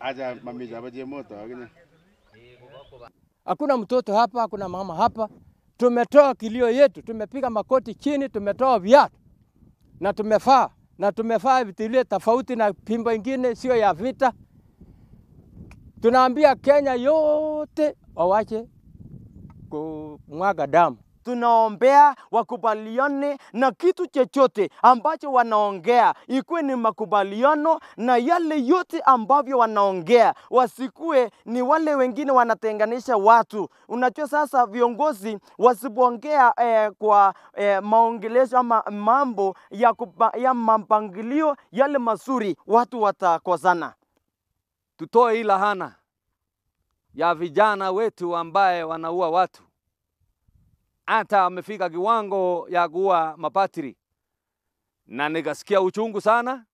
Aja mami jabaje moto akini. Hakuna mtoto hapa, hakuna mama hapa. Tumetoa kilio yetu, tumepiga makoti chini, tumetoa viatu. Na tumefaa vitilio tofauti na pimbo ingine sio ya vita. Tunaambia Kenya yote wawache kumwaga damu. Tunaombea wakubaliane na kitu chochote ambacho wanaongea, ikuwe ni makubaliano, na yale yote ambavyo wanaongea wasikue ni wale wengine wanatenganisha watu. Unajua sasa viongozi wasipoongea kwa maongelesho ama mambo ya mapangilio yale mazuri, watu watakosana. Tutoe ila hana ya vijana wetu ambaye wanaua watu. Hata amefika kiwango ya kuua mapatri. Na nikasikia uchungu sana.